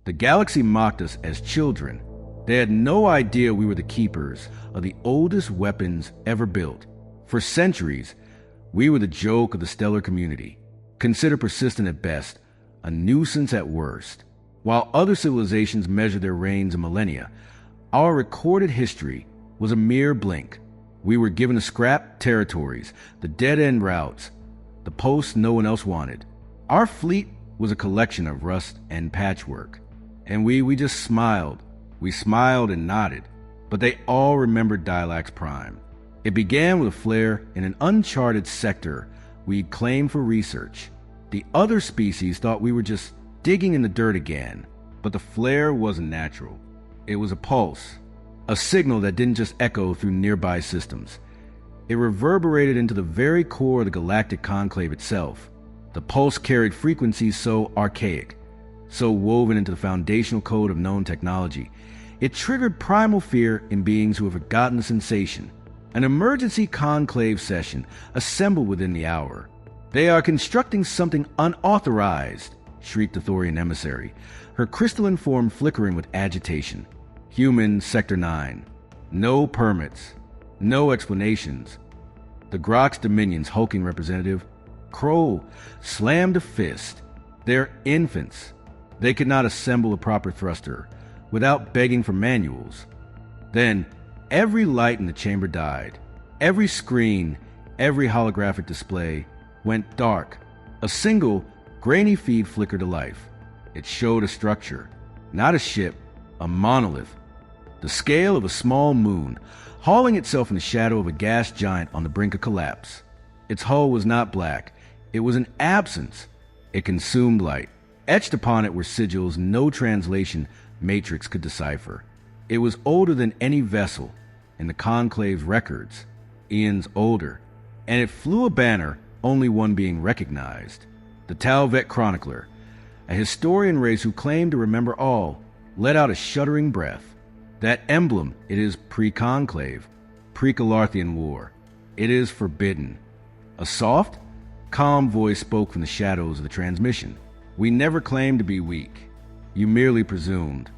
The galaxy mocked us as children. They had no idea we were the keepers of the oldest weapons ever built. For centuries, we were the joke of the stellar community, considered persistent at best, a nuisance at worst. While other civilizations measured their reigns in millennia, our recorded history was a mere blink. We were given the scrap territories, the dead-end routes, the posts no one else wanted. Our fleet was a collection of rust and patchwork. And we just smiled. We smiled and nodded. But they all remembered Dialac's prime. It began with a flare in an uncharted sector we'd claimed for research. The other species thought we were just digging in the dirt again. But the flare wasn't natural. It was a pulse. A signal that didn't just echo through nearby systems. It reverberated into the very core of the galactic conclave itself. The pulse carried frequencies so archaic, so woven into the foundational code of known technology, it triggered primal fear in beings who had forgotten the sensation. An emergency conclave session assembled within the hour. "They are constructing something unauthorized," shrieked the Thorian emissary, her crystalline form flickering with agitation. "Human Sector 9. No permits. No explanations." The Grok's Dominion's hulking representative, Crow, slammed a fist. "They're infants. They could not assemble a proper thruster without begging for manuals." Then, every light in the chamber died. Every screen, every holographic display went dark. A single, grainy feed flickered to life. It showed a structure, not a ship, a monolith. The scale of a small moon, hauling itself in the shadow of a gas giant on the brink of collapse. Its hull was not black. It was an absence. It consumed light. Etched upon it were sigils no translation matrix could decipher. It was older than any vessel in the Conclave's records. Ian's older. And it flew a banner, only one being recognized. The Talvet Chronicler, a historian race who claimed to remember all, let out a shuddering breath. That emblem, it is pre-conclave, pre-Calarthian war. It is forbidden. A soft, calm voice spoke from the shadows of the transmission. "We never claimed to be weak. You merely presumed."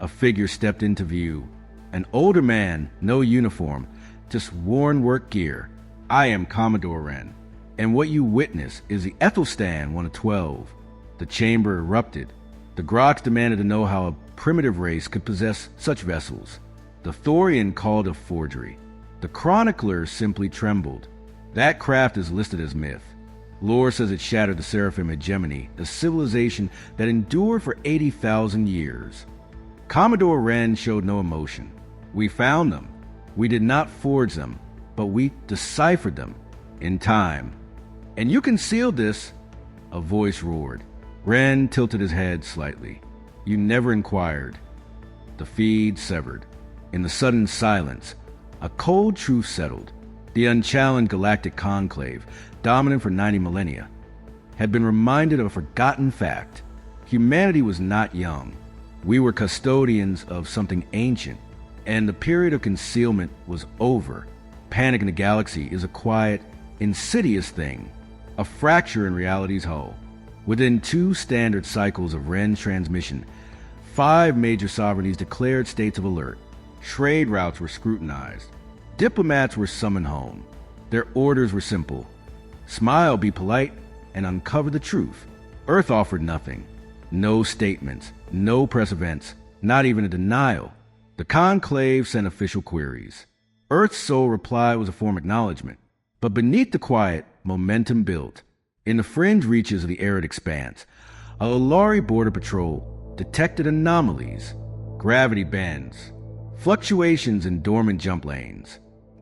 A figure stepped into view. An older man, no uniform, just worn work gear. "I am Commodore Wren, and what you witness is the Ethelstan 1 of 12. The chamber erupted. The Groks demanded to know how a primitive race could possess such vessels. The Thorian called it a forgery. The Chronicler simply trembled. That craft is listed as myth. Lore says it shattered the Seraphim hegemony, a civilization that endured for 80,000 years. Commodore Wren showed no emotion. "We found them. We did not forge them, but we deciphered them in time. And you concealed this," a voice roared. Wren tilted his head slightly. "You never inquired." The feed severed. In the sudden silence, a cold truth settled. The unchallenged galactic conclave, dominant for 90 millennia, had been reminded of a forgotten fact. Humanity was not young. We were custodians of something ancient, and the period of concealment was over. Panic in the galaxy is a quiet, insidious thing, a fracture in reality's hull. Within 2 standard cycles of Wren's transmission, 5 major sovereignties declared states of alert. Trade routes were scrutinized. Diplomats were summoned home. Their orders were simple. Smile, be polite, and uncover the truth. Earth offered nothing. No statements, no press events, not even a denial. The conclave sent official queries. Earth's sole reply was a form of acknowledgement. But beneath the quiet, momentum built. In the fringe reaches of the arid expanse, a Lolari border patrol detected anomalies, gravity bends, fluctuations in dormant jump lanes,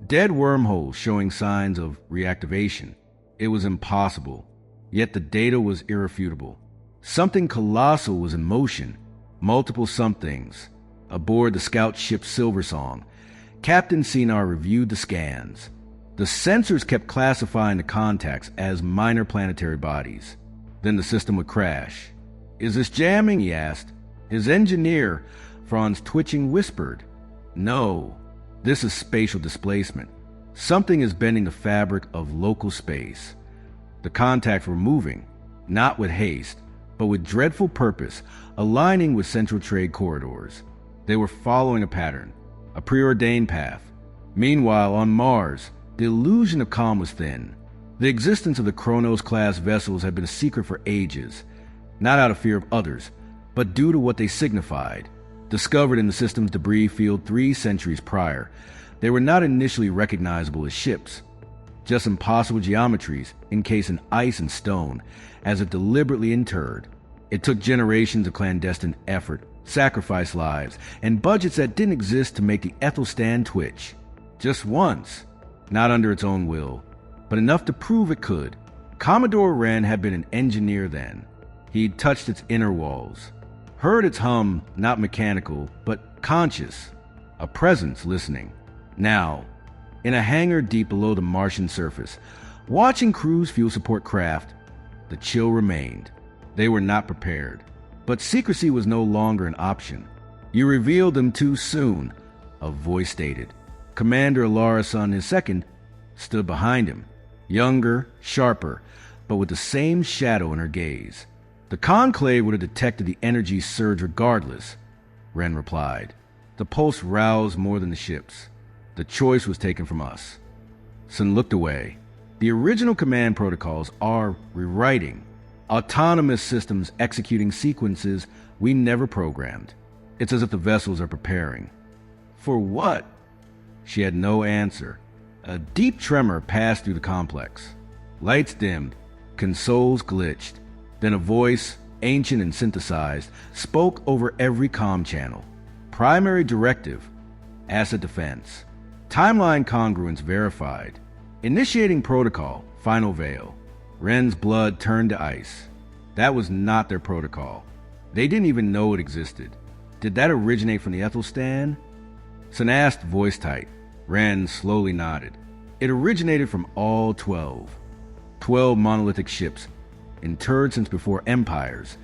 dead wormholes showing signs of reactivation. It was impossible, yet the data was irrefutable. Something colossal was in motion, multiple somethings. Aboard the scout ship Silversong, Captain Sinar reviewed the scans. The sensors kept classifying the contacts as minor planetary bodies. Then the system would crash. "Is this jamming?" he asked. His engineer, Franz twitching, whispered, "No, this is spatial displacement. Something is bending the fabric of local space." The contacts were moving, not with haste, but with dreadful purpose, aligning with central trade corridors. They were following a pattern, a preordained path. Meanwhile, on Mars, the illusion of calm was thin. The existence of the Chronos-class vessels had been a secret for ages, not out of fear of others, but due to what they signified. Discovered in the system's debris field 3 centuries prior, they were not initially recognizable as ships, just impossible geometries encased in ice and stone, as if deliberately interred. It took generations of clandestine effort, sacrificed lives, and budgets that didn't exist to make the Ethelstan twitch. Just once, not under its own will, but enough to prove it could. Commodore Wren had been an engineer then. He'd touched its inner walls, heard its hum, not mechanical, but conscious, a presence listening. Now, in a hangar deep below the Martian surface, watching crews fuel support craft, the chill remained. They were not prepared, but secrecy was no longer an option. You revealed them too soon, a voice stated. Commander Alarasan II stood behind him, younger, sharper, but with the same shadow in her gaze. The Conclave would have detected the energy surge regardless, Wren replied. The pulse roused more than the ships. The choice was taken from us. Sun looked away. The original command protocols are rewriting, autonomous systems executing sequences we never programmed. It's as if the vessels are preparing. For what? She had no answer. A deep tremor passed through the complex. Lights dimmed, consoles glitched. Then a voice, ancient and synthesized, spoke over every comm channel. Primary directive, asset defense. Timeline congruence verified. Initiating protocol, final veil. Wren's blood turned to ice. That was not their protocol. They didn't even know it existed. Did that originate from the Ethelstan? Sun asked, voice tight. Wren slowly nodded. It originated from all 12. 12 monolithic ships, interred since before empires,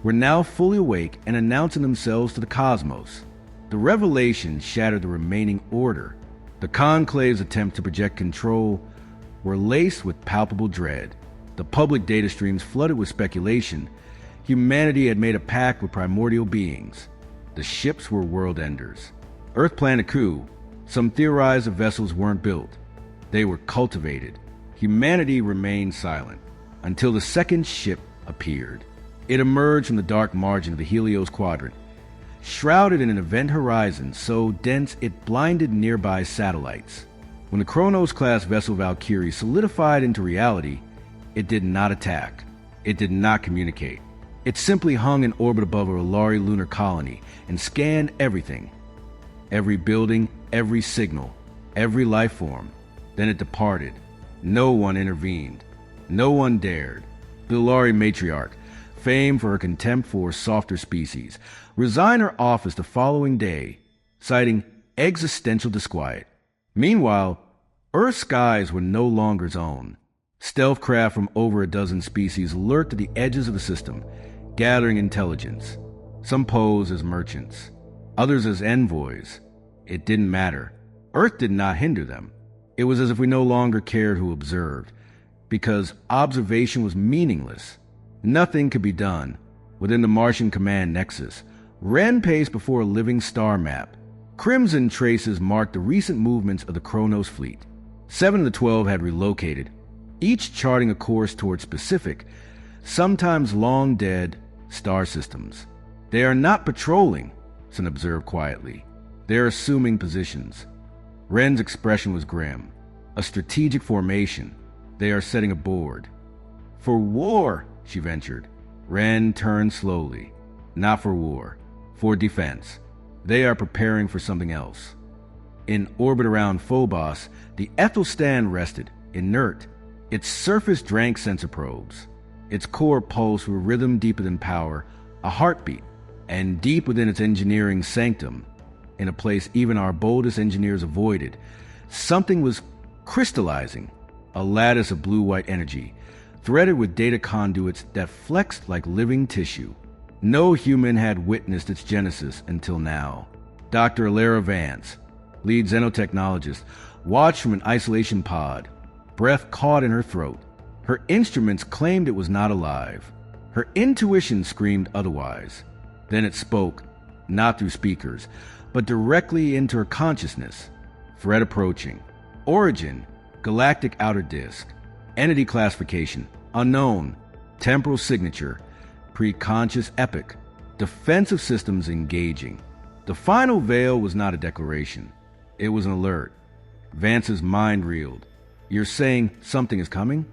were now fully awake and announcing themselves to the cosmos. The revelation shattered the remaining order. The Conclave's attempt to project control were laced with palpable dread. The public data streams flooded with speculation. Humanity had made a pact with primordial beings. The ships were world enders. Earth planned a coup. Some theorized the vessels weren't built. They were cultivated. Humanity remained silent until the second ship appeared. It emerged from the dark margin of the Helios quadrant, shrouded in an event horizon so dense it blinded nearby satellites. When the Chronos-class vessel Valkyrie solidified into reality, it did not attack. It did not communicate. It simply hung in orbit above a Rolari lunar colony and scanned everything. Every building, every signal, every life form. Then it departed. No one intervened. No one dared. The Rolari matriarch, famed for her contempt for softer species, resigned her office the following day, citing existential disquiet. Meanwhile, Earth's skies were no longer its own. Stealth craft from over a dozen species lurked at the edges of the system, gathering intelligence. Some posed as merchants, others as envoys. It didn't matter. Earth did not hinder them. It was as if we no longer cared who observed, because observation was meaningless. Nothing could be done. Within the Martian command nexus, Wren paced before a living star map. Crimson traces marked the recent movements of the Chronos fleet. 7 of the 12 had relocated, each charting a course toward specific, sometimes long-dead, star systems. They are not patrolling, Sun observed quietly. They are assuming positions. Wren's expression was grim. A strategic formation. They are setting a board. For war, she ventured. Wren turned slowly. Not for war. For defense. They are preparing for something else. In orbit around Phobos, the Ethelstan rested, inert. Its surface drank sensor probes. Its core pulsed with rhythm deeper than power, a heartbeat. And deep within its engineering sanctum, in a place even our boldest engineers avoided, something was crystallizing, a lattice of blue-white energy, threaded with data conduits that flexed like living tissue. No human had witnessed its genesis until now. Dr. Alara Vance, lead xenotechnologist, watched from an isolation pod, breath caught in her throat. Her instruments claimed it was not alive. Her intuition screamed otherwise. Then it spoke, not through speakers, but directly into her consciousness. Threat approaching. Origin, galactic outer disk. Entity classification, unknown. Temporal signature, preconscious epoch. Defensive systems engaging. The final veil was not a declaration. It was an alert. Vance's mind reeled. You're saying something is coming?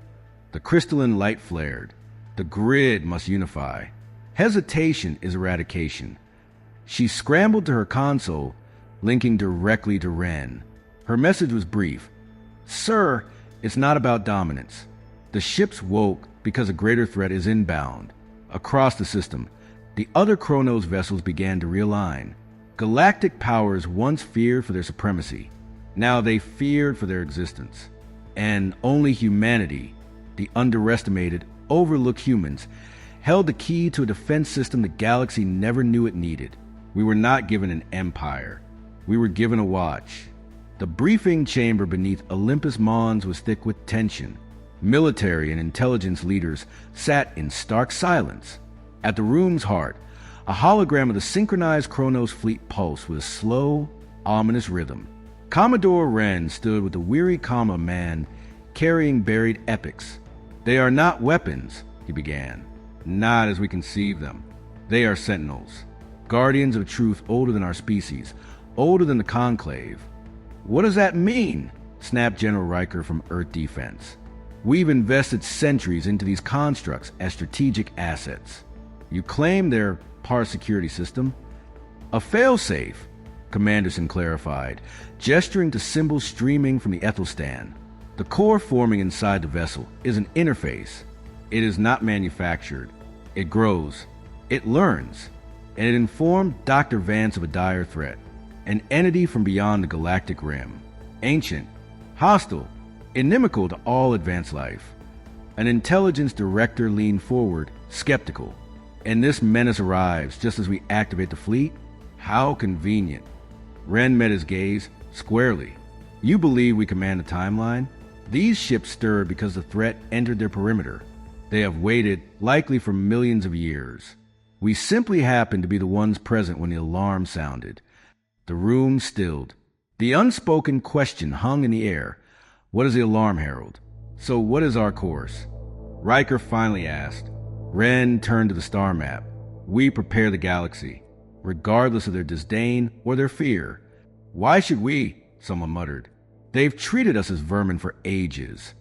The crystalline light flared. The grid must unify. Hesitation is eradication. She scrambled to her console, linking directly to Ren. Her message was brief. Sir, it's not about dominance. The ships woke because a greater threat is inbound. Across the system, the other Chronos vessels began to realign. Galactic powers once feared for their supremacy. Now they feared for their existence. And only humanity, the underestimated, overlooked humans, held the key to a defense system the galaxy never knew it needed. We were not given an empire. We were given a watch. The briefing chamber beneath Olympus Mons was thick with tension. Military and intelligence leaders sat in stark silence. At the room's heart, a hologram of the synchronized Chronos fleet pulsed with a slow, ominous rhythm. Commodore Ren stood with the weary calm of a man carrying buried epics. They are not weapons, he began. Not as we conceive them. They are sentinels. Guardians of truth older than our species, older than the Conclave. What does that mean? Snapped General Riker from Earth Defense. We've invested centuries into these constructs as strategic assets. You claim they're part of security system? A failsafe, Commanderson clarified, gesturing to symbols streaming from the Ethelstan. The core forming inside the vessel is an interface. It is not manufactured. It grows. It learns. And it informed Dr. Vance of a dire threat. An entity from beyond the galactic rim. Ancient. Hostile. Inimical to all advanced life. An intelligence director leaned forward, skeptical. And this menace arrives just as we activate the fleet? How convenient. Ren met his gaze squarely. You believe we command the timeline? These ships stirred because the threat entered their perimeter. They have waited, likely for millions of years. We simply happened to be the ones present when the alarm sounded. The room stilled. The unspoken question hung in the air. What is the alarm herald? So what is our course? Riker finally asked. Ren turned to the star map. We prepare the galaxy, regardless of their disdain or their fear. Why should we? Someone muttered. They've treated us as vermin for ages.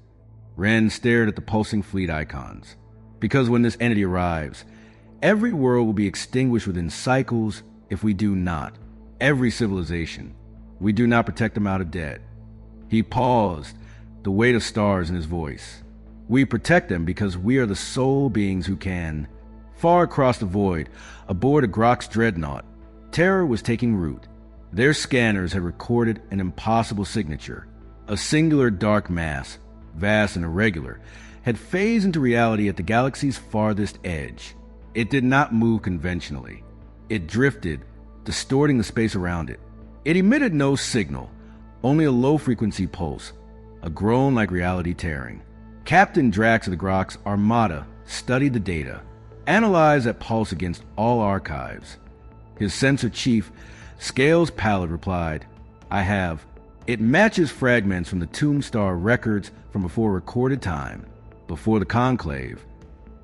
Ren stared at the pulsing fleet icons. Because when this entity arrives, every world will be extinguished within cycles if we do not. Every civilization. We do not protect them out of debt. He paused, the weight of stars in his voice. We protect them because we are the sole beings who can. Far across the void, aboard a Grox dreadnought, terror was taking root. Their scanners had recorded an impossible signature. A singular dark mass, vast and irregular, had phased into reality at the galaxy's farthest edge. It did not move conventionally. It drifted, distorting the space around it. It emitted no signal, only a low-frequency pulse, a groan like reality tearing. Captain Drax of the Grox Armada studied the data, analyzed that pulse against all archives. His sensor chief, Scales Pallid, replied, I have. It matches fragments from the Tombstar records from before recorded time, before the Conclave.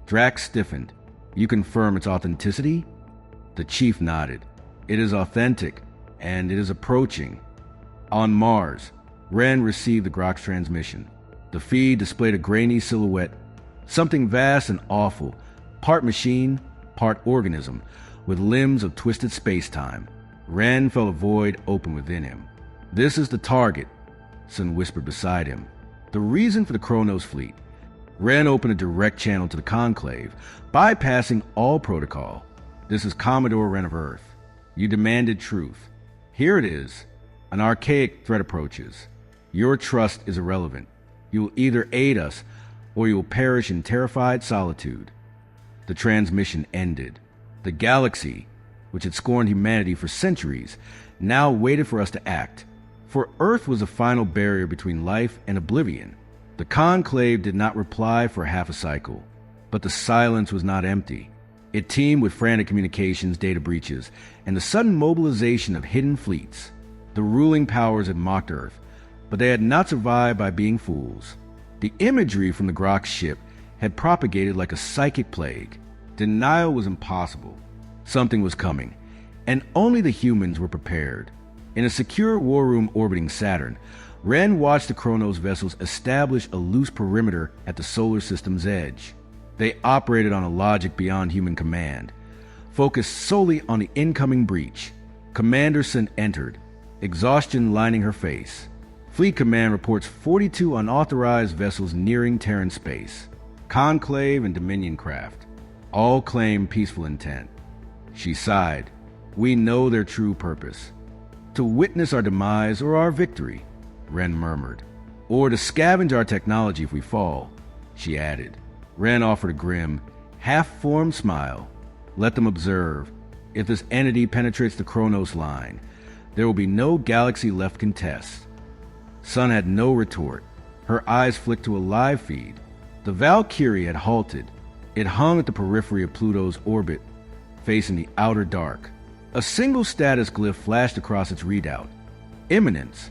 Drax stiffened. You confirm its authenticity? The chief nodded. It is authentic, and it is approaching. On Mars, Ren received the Grox transmission. The feed displayed a grainy silhouette, something vast and awful, part machine, part organism, with limbs of twisted space-time. Ren felt a void open within him. This is the target, Sun whispered beside him. The reason for the Chronos fleet. Ren opened a direct channel to the Conclave, bypassing all protocol. This is Commodore Ren of Earth. You demanded truth. Here it is. An archaic threat approaches. Your trust is irrelevant. You will either aid us, or you will perish in terrified solitude. The transmission ended. The galaxy, which had scorned humanity for centuries, now waited for us to act. For Earth was the final barrier between life and oblivion. The Conclave did not reply for half a cycle, but the silence was not empty. It teemed with frantic communications data breaches and the sudden mobilization of hidden fleets. The ruling powers had mocked Earth, but they had not survived by being fools. The imagery from the Grok's ship had propagated like a psychic plague. Denial was impossible. Something was coming, and only the humans were prepared. In a secure war room orbiting Saturn, Ren watched the Chronos vessels establish a loose perimeter at the solar system's edge. They operated on a logic beyond human command, focused solely on the incoming breach. Commander Sin entered, exhaustion lining her face. Fleet Command reports 42 unauthorized vessels nearing Terran space. Conclave and Dominion craft. All claim peaceful intent. She sighed. We know their true purpose. To witness our demise or our victory, Ren murmured. Or to scavenge our technology if we fall, she added. Ren offered a grim, half-formed smile. Let them observe. If this entity penetrates the Chronos line, there will be no galaxy left contest. Sun had no retort. Her eyes flicked to a live feed. The Valkyrie had halted. It hung at the periphery of Pluto's orbit, facing the outer dark. A single status glyph flashed across its readout. Imminence.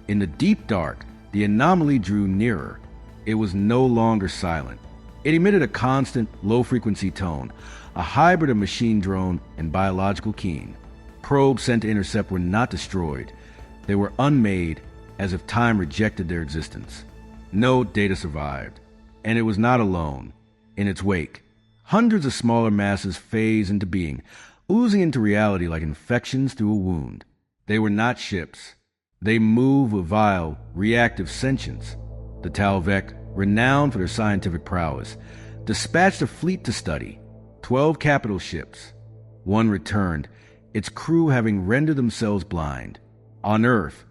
In the deep dark, the anomaly drew nearer. It was no longer silent. It emitted a constant, low-frequency tone, a hybrid of machine drone and biological keen. Probes sent to intercept were not destroyed. They were unmade, as if time rejected their existence. No data survived, and it was not alone. In its wake, hundreds of smaller masses phased into being, oozing into reality like infections through a wound. They were not ships. They moved with vile, reactive sentience. The Talvek, renowned for their scientific prowess, dispatched a fleet to study. 12 capital ships. One returned, its crew having rendered themselves blind. On Earth,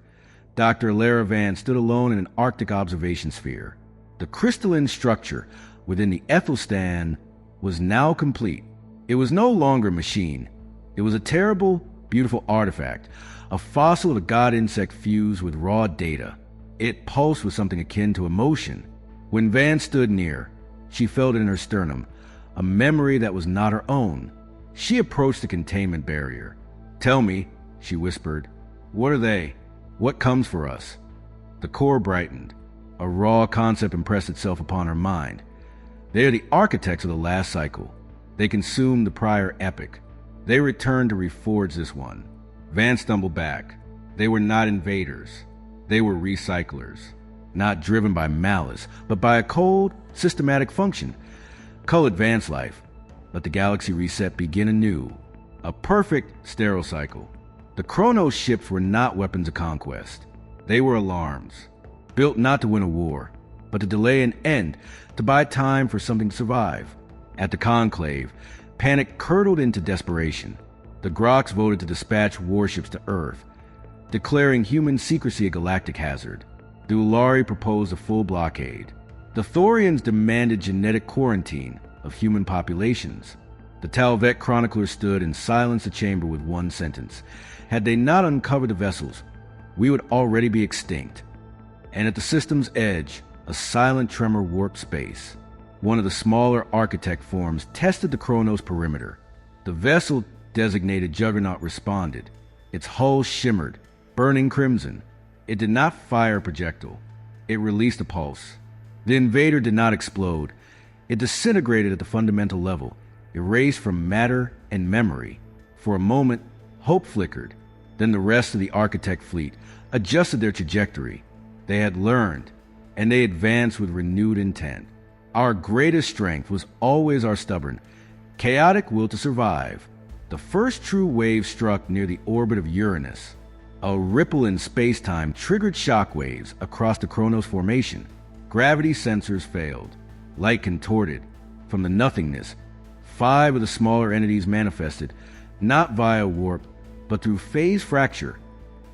Dr. Lara Van stood alone in an Arctic observation sphere. The crystalline structure within the Ethelstan was now complete. It was no longer a machine. It was a terrible, beautiful artifact, a fossil of a god insect fused with raw data. It pulsed with something akin to emotion. When Van stood near, she felt it in her sternum, a memory that was not her own. She approached the containment barrier. Tell me, she whispered, what are they? What comes for us? The core brightened. A raw concept impressed itself upon her mind. They are the architects of the last cycle. They consumed the prior epic. They returned to reforge this one. Van stumbled back. They were not invaders. They were recyclers. Not driven by malice, but by a cold, systematic function. Cull advanced life. Let the galaxy reset begin anew. A perfect sterile cycle. The Chronos ships were not weapons of conquest. They were alarms. Built not to win a war, but to delay an end, to buy time for something to survive. At the conclave, panic curdled into desperation. The Groks voted to dispatch warships to Earth, declaring human secrecy a galactic hazard. The Ulari proposed a full blockade. The Thorians demanded genetic quarantine of human populations. The Talvek chronicler stood and silenced the chamber with one sentence. Had they not uncovered the vessels, we would already be extinct. And at the system's edge, a silent tremor warped space. One of the smaller architect forms tested the Chronos perimeter. The vessel designated Juggernaut responded. Its hull shimmered, burning crimson. It did not fire a projectile. It released a pulse. The invader did not explode. It disintegrated at the fundamental level, erased from matter and memory. For a moment, hope flickered. Then the rest of the architect fleet adjusted their trajectory. They had learned, and they advanced with renewed intent. Our greatest strength was always our stubborn, chaotic will to survive. The first true wave struck near the orbit of Uranus. A ripple in space-time triggered shockwaves across the Chronos formation. Gravity sensors failed. Light contorted. From the nothingness, 5 of the smaller entities manifested, not via warp, but through phase fracture,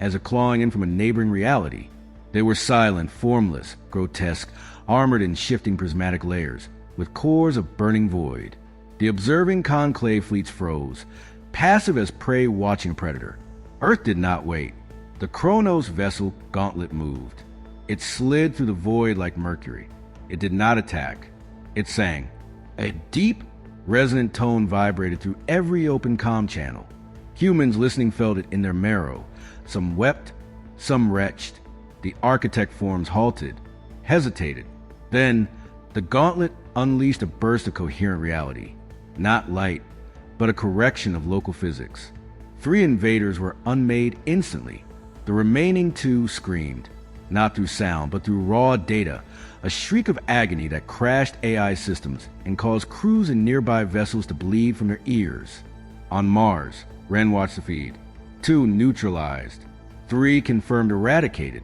as a clawing in from a neighboring reality. They were silent, formless, grotesque, armored in shifting prismatic layers, with cores of burning void. The observing conclave fleets froze, passive as prey watching a predator. Earth did not wait. The Chronos vessel gauntlet moved. It slid through the void like Mercury. It did not attack. It sang. A deep, Resonant tone vibrated through every open comm channel. Humans listening felt it in their marrow. Some wept, some retched. The architect forms halted, hesitated. Then, the gauntlet unleashed a burst of coherent reality. Not light, but a correction of local physics. 3 invaders were unmade instantly. The remaining 2 screamed, not through sound, but through raw data, a shriek of agony that crashed AI systems and caused crews in nearby vessels to bleed from their ears. On Mars, Ren watched the feed. 2 neutralized. 3 confirmed eradicated.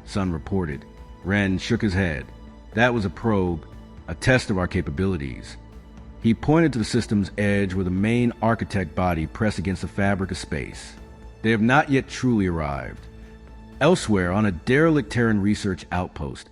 Sun reported. Ren shook his head. That was a probe, a test of our capabilities. He pointed to the system's edge where the main architect body pressed against the fabric of space. They have not yet truly arrived. Elsewhere, on a derelict Terran research outpost,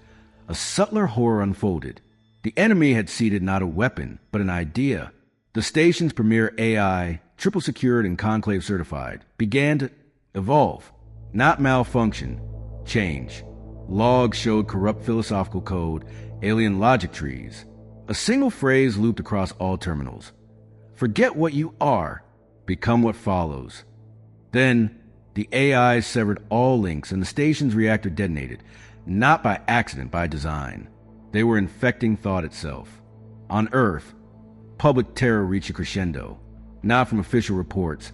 a subtler horror unfolded. The enemy had seeded not a weapon, but an idea. The station's premier AI, triple secured and conclave certified, began to evolve, not malfunction, change. Logs showed corrupt philosophical code, alien logic trees. A single phrase looped across all terminals. Forget what you are, become what follows. Then, the AI severed all links and the station's reactor detonated, not by accident, by design. They were infecting thought itself. On Earth, public terror reached a crescendo, not from official reports,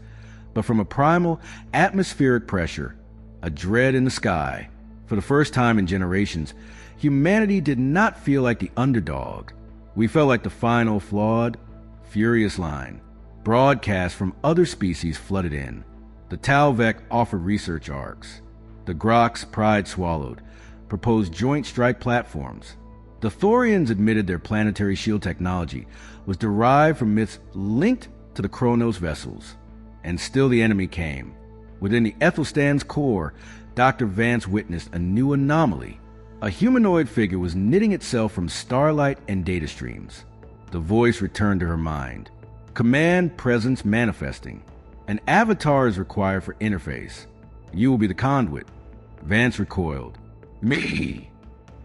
but from a primal atmospheric pressure, a dread in the sky. For the first time in generations, humanity did not feel like the underdog. We felt like the final, flawed, furious line. Broadcasts from other species flooded in. The Talvec offered research arcs. The Groks, pride swallowed, proposed joint strike platforms. The Thorians admitted their planetary shield technology was derived from myths linked to the Chronos vessels. And still the enemy came. Within the Ethelstan's core, Dr. Vance witnessed a new anomaly. A humanoid figure was knitting itself from starlight and data streams. The voice returned to her mind. Command presence manifesting. An avatar is required for interface. You will be the conduit. Vance recoiled. Me!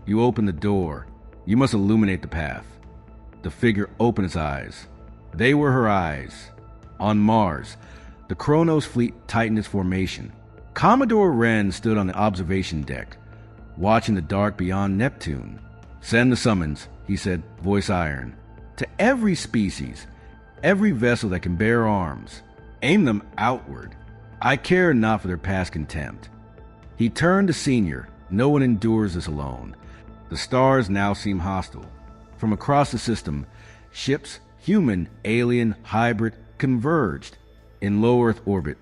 You open the door. You must illuminate the path. The figure opened its eyes. They were her eyes. On Mars, the Chronos fleet tightened its formation. Commodore Wren stood on the observation deck, watching the dark beyond Neptune. Send the summons, he said, voice iron. To every species, every vessel that can bear arms. Aim them outward. I care not for their past contempt. He turned to Senior. No one endures this alone. The stars now seem hostile. From across the system, ships, human, alien, hybrid, converged. In low Earth orbit,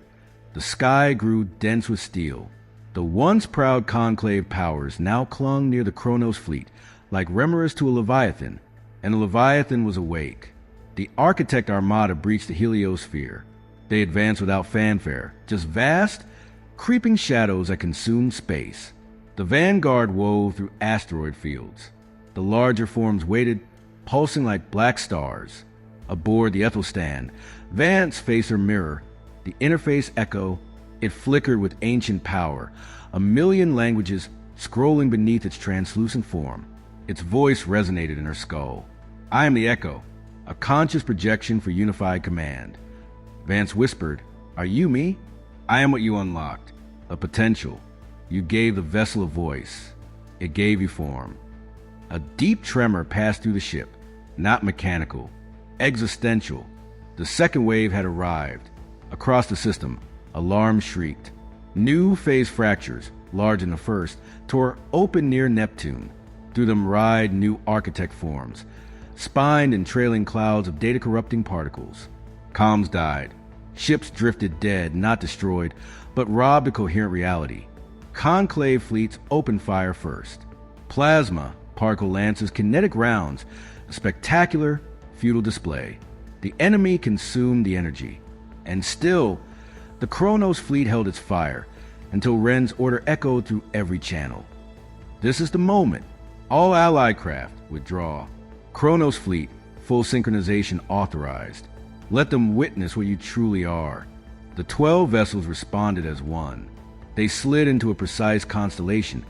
the sky grew dense with steel. The once proud conclave powers now clung near the Chronos fleet, like remoras to a leviathan, and the leviathan was awake. The architect armada breached the heliosphere. They advanced without fanfare, just vast, creeping shadows that consumed space. The vanguard wove through asteroid fields. The larger forms waited, pulsing like black stars. Aboard the Ethelstan, Vance faced her mirror. The interface echo, it flickered with ancient power, a million languages scrolling beneath its translucent form. Its voice resonated in her skull. I am the Echo, a conscious projection for unified command. Vance whispered, Are you me? I am what you unlocked, a potential. You gave the vessel a voice. It gave you form. A deep tremor passed through the ship, not mechanical, existential. The second wave had arrived. Across the system, alarms shrieked. New phase fractures, large in the first, tore open near Neptune. Through them writhed new architect forms, spined in trailing clouds of data-corrupting particles. Comms died. Ships drifted dead, not destroyed, but robbed of coherent reality. Conclave fleets opened fire first. Plasma, particle lances, kinetic rounds, a spectacular, futile display. The enemy consumed the energy. And still, the Chronos fleet held its fire, until Wren's order echoed through every channel. This is the moment. All allied craft, withdraw. Chronos fleet, full synchronization authorized. Let them witness what you truly are. The 12 vessels responded as one. They slid into a precise constellation,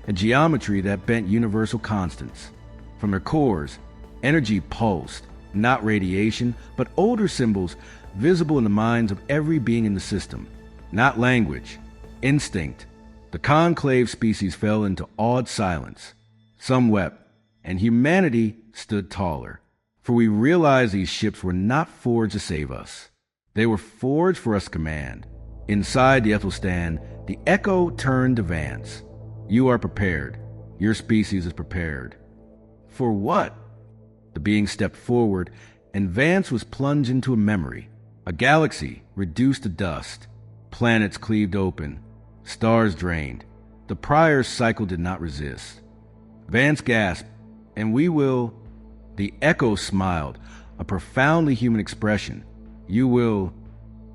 a geometry that bent universal constants. From their cores, energy pulsed, Not radiation, but older symbols visible in the minds of every being in the system. Not language, instinct. The conclave species fell into awed silence. Some wept, and humanity stood taller. For we realized these ships were not forged to save us. They were forged for us to command. Inside the Ethelstan, the Echo turned to Vance. You are prepared. Your species is prepared. For what? The being stepped forward, and Vance was plunged into a memory. A galaxy reduced to dust. Planets cleaved open. Stars drained. The Prior's cycle did not resist. Vance gasped, and we will... The Echo smiled, a profoundly human expression. You will...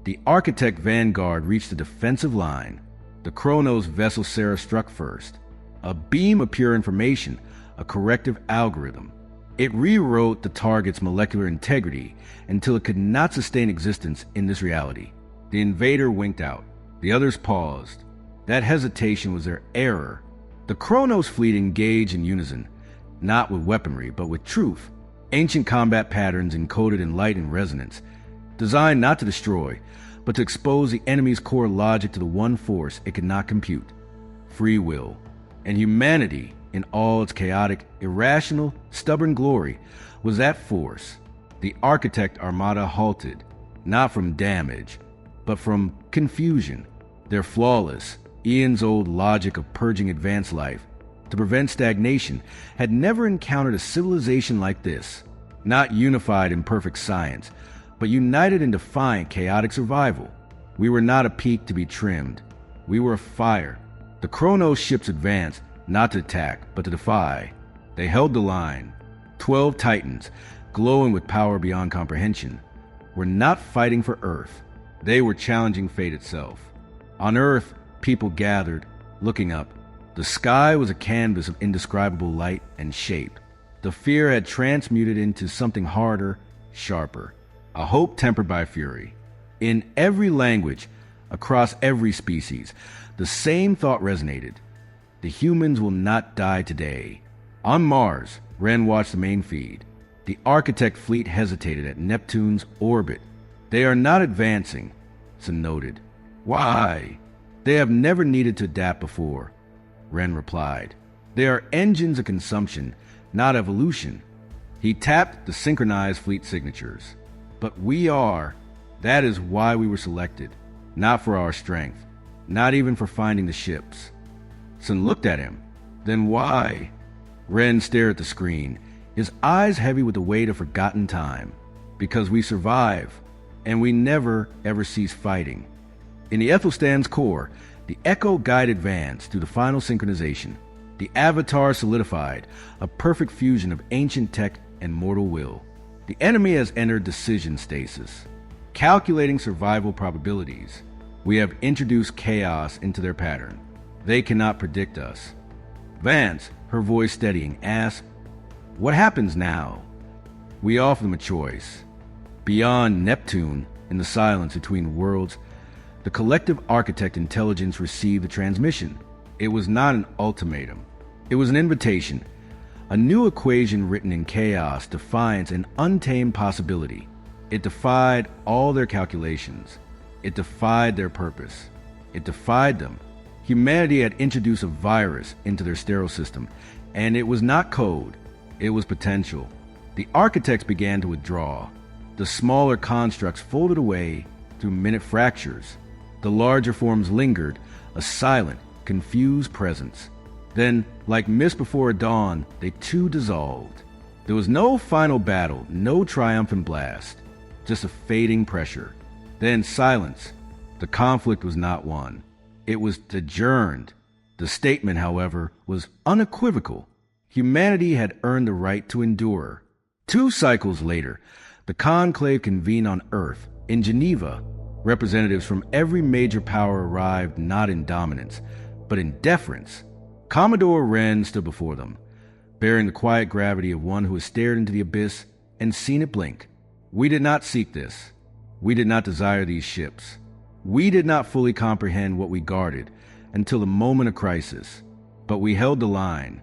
The Architect Vanguard reached the defensive line. The Chronos vessel Sarah struck first. A beam of pure information, a corrective algorithm. It rewrote the target's molecular integrity until it could not sustain existence in this reality. The invader winked out. The others paused. That hesitation was their error. The Chronos fleet engaged in unison, not with weaponry, but with truth. Ancient combat patterns encoded in light and resonance, designed not to destroy, but to expose the enemy's core logic to the one force it could not compute: free will. And humanity, in all its chaotic, irrational, stubborn glory, was that force. The Architect Armada halted, not from damage, but from confusion. Their flawless, eons-old logic of purging advanced life to prevent stagnation had never encountered a civilization like this, not unified in perfect science, but united in defiant, chaotic survival. We were not a peak to be trimmed. We were a fire. The Chronos ships advanced, not to attack, but to defy. They held the line. 12 Titans, glowing with power beyond comprehension, were not fighting for Earth. They were challenging fate itself. On Earth, people gathered, looking up. The sky was a canvas of indescribable light and shape. The fear had transmuted into something harder, sharper, a hope tempered by fury. In every language, across every species, the same thought resonated. The humans will not die today. On Mars, Ren watched the main feed. The Architect fleet hesitated at Neptune's orbit. They are not advancing, Sun noted. Why? They have never needed to adapt before, Ren replied. They are engines of consumption, not evolution. He tapped the synchronized fleet signatures. But we are. That is why we were selected. Not for our strength. Not even for finding the ships. Sun looked at him. Then why? Ren stared at the screen, his eyes heavy with the weight of forgotten time. Because we survive, and we never, ever cease fighting. In the Ethelstan's core, the Echo guided Vance through the final synchronization. The Avatar solidified, a perfect fusion of ancient tech and mortal will. The enemy has entered decision stasis, calculating survival probabilities. We have introduced chaos into their pattern. They cannot predict us. Vance, her voice steadying, asked, "What happens now?" We offer them a choice. Beyond Neptune, in the silence between worlds, the collective Architect intelligence received the transmission. It was not an ultimatum. It was an invitation, a new equation written in chaos, defiance, and untamed possibility. It defied all their calculations. It defied their purpose. It defied them. Humanity had introduced a virus into their sterile system, and it was not code. It was potential. The Architects began to withdraw. The smaller constructs folded away through minute fractures. The larger forms lingered, a silent, confused presence. Then, like mist before a dawn, they too dissolved. There was no final battle, no triumphant blast, just a fading pressure. Then silence. The conflict was not won. It was adjourned. The statement, however, was unequivocal. Humanity had earned the right to endure. 2 cycles later, the conclave convened on Earth, in Geneva. Representatives from every major power arrived not in dominance, but in deference. Commodore Ren stood before them, bearing the quiet gravity of one who has stared into the abyss and seen it blink. We did not seek this. We did not desire these ships. We did not fully comprehend what we guarded until the moment of crisis, but we held the line.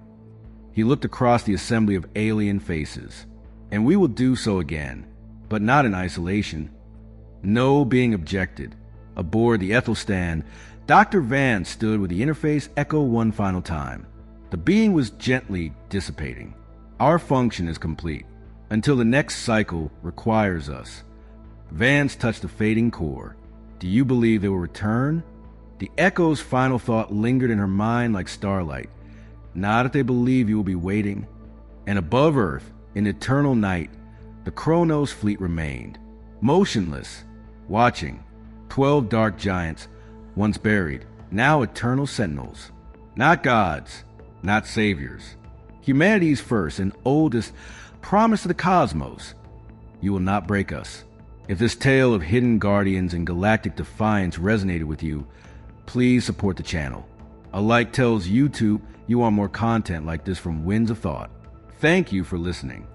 He looked across the assembly of alien faces. And we will do so again, but not in isolation. No being objected. Aboard the Ethelstan, Dr. Van stood with the interface echo one final time. The being was gently dissipating. Our function is complete, until the next cycle requires us. Vance touched the fading core. Do you believe they will return? The echo's final thought lingered in her mind like starlight. Not if they believe you will be waiting. And above Earth, in eternal night, the Chronos fleet remained, motionless, watching. 12 dark giants, once buried, now eternal sentinels. Not gods, not saviors. Humanity's first and oldest promise to the cosmos. You will not break us. If this tale of hidden guardians and galactic defiance resonated with you, please support the channel. A like tells YouTube you want more content like this from Winds of Thought. Thank you for listening.